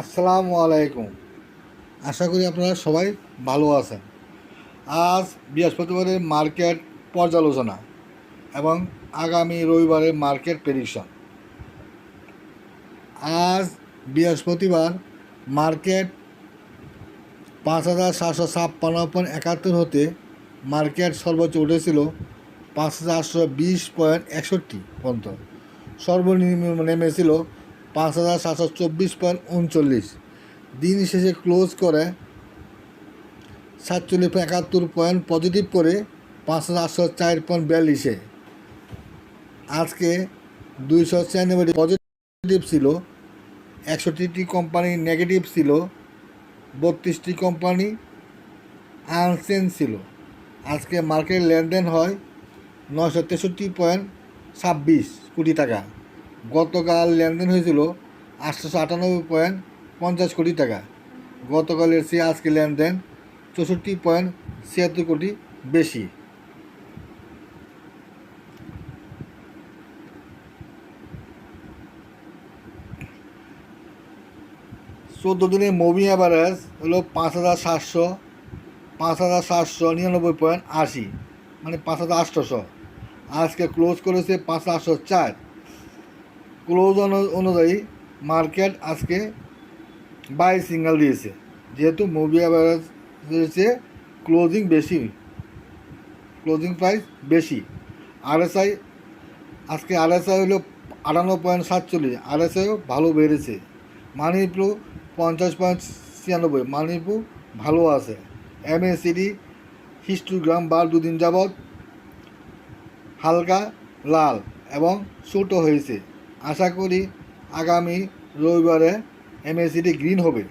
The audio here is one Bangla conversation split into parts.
আসসালামু আলাইকুম। আশা করি আপনারা সবাই ভালো আছেন। আজ বৃহস্পতিবারের মার্কেট পর্যালোচনা এবং আগামী রবিবারের মার্কেট প্রেডিকশন। আজ বৃহস্পতিবার মার্কেট ৫,৭৫৬.৭১ হতে মার্কেট সর্বোচ্চ উঠেছিল ৫,৮২০.৬১ পর্যন্ত, সর্বনিম্ন নেমেছিল ৫,৭২৪.৩৯। দিন শেষে ক্লোজ করে ৪৭.৭১ পজিটিভ করে ৫,৮০৪.৪২। আজকে ২৯৬ পজিটিভ ছিল, ৬১টি কোম্পানি নেগেটিভ ছিল, ৩২টি কোম্পানি আনচেঞ্জ ছিল। আজকে মার্কেট লেনদেন হয় ৯৬৩.২৬ কোটি টাকা। গতকাল লেনদেন হয়েছিল ৮৯৮.৫০ কোটি টাকা। গতকালের চেয়ে আজকে লেনদেন ৬৪.৭৬ কোটি বেশি। দিনের মুভিং অ্যাভারেজ হলো ৫,৭৯৯.৮০, মানে ৫,৮০০। আজকে ক্লোজ করেছে ৫,৮০৪। ক্লোজ অনুযায়ী মার্কেট আজকে বাই সিগন্যাল দিয়েছে, যেহেতু মুভি অ্যাভারেজ চেয়ে ক্লোজিং প্রাইস বেশি। আরএসআই আজকে হলো ৫৮.৪৭। আরএসআইও ভালো বেড়েছে। মানিপুর ৫০.৯৬। মানিপুর ভালো আছে। এমএসিডি হিস্টোগ্রাম বার দুদিন যাবৎ হালকা লাল এবং ছোটো হয়েছে। আশা করি আগামী রবিবারে এমএসিডি গ্রিন হবে।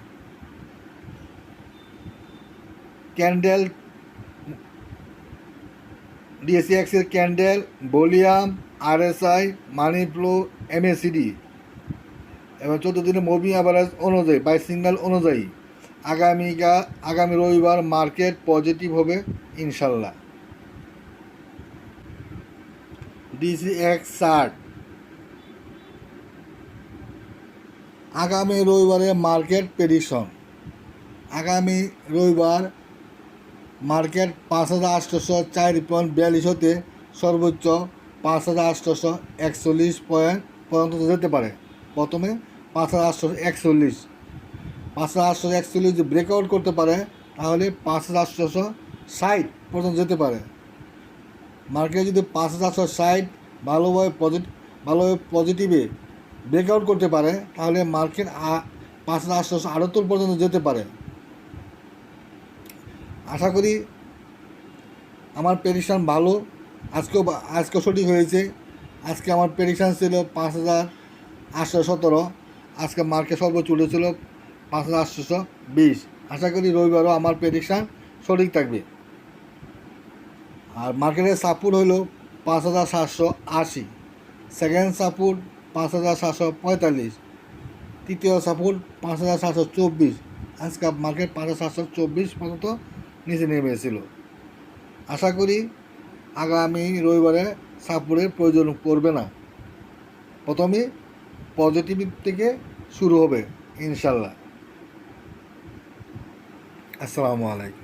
ক্যান্ডেল ডিএসিএক্সের candle, volume, RSI, money flow, MACD এবং 14 দিনের মুভিং অ্যাভারেজ অনুযায়ী বাই সিগন্যাল অনুযায়ী আগামী রবিবার মার্কেট পজিটিভ হবে ইনশাল্লাহ। ডিসিএক্স চার্ট আগামী রবিবারে মার্কেট প্রেডিকশন। আগামী রবিবার মার্কেট ৫,৮০৪.৪২ হতে সর্বোচ্চ ৫,৮৪১ পয়েন্ট পর্যন্ত যেতে পারে। প্রথমে ৫,৮৪১, ৫,৮৪১ যদি ব্রেকআউট করতে পারে তাহলে ৫,৮৬০ পর্যন্ত যেতে পারে। মার্কেট যদি ৫,৮৬০ ভালোভাবে পজিটিভে ব্রেকআউট করতে পারে তাহলে মার্কেট ৫,৮৭৮ পর্যন্ত যেতে পারে। আশা করি আমার প্রেডিকশান ভালো। আজকেও সঠিক হয়েছে। আজকে আমার প্রেডিকশান ছিল ৫,৮১৭। আজকে মার্কেট সর্বোচ্চ উঠেছিল ৫,৮২০। আশা করি রবিবারও আমার প্রেডিকশান সঠিক থাকবে। আর মার্কেটের সাপোর্ট হলো ৫,৭৮০। Second support ৫,৭৪৫। তৃতীয় সাপোর্ট ৫,৭২৪। আজকে মার্কেট ৫,৭২৪ পর্যন্ত নিচে নেমেছিল। আশা করি আগামী রবিবারে সাপোর্টের প্রয়োজন পড়বে না। প্রথমে পজিটিভ থেকে শুরু হবে ইনশাল্লাহ। আসসালামু আলাইকুম।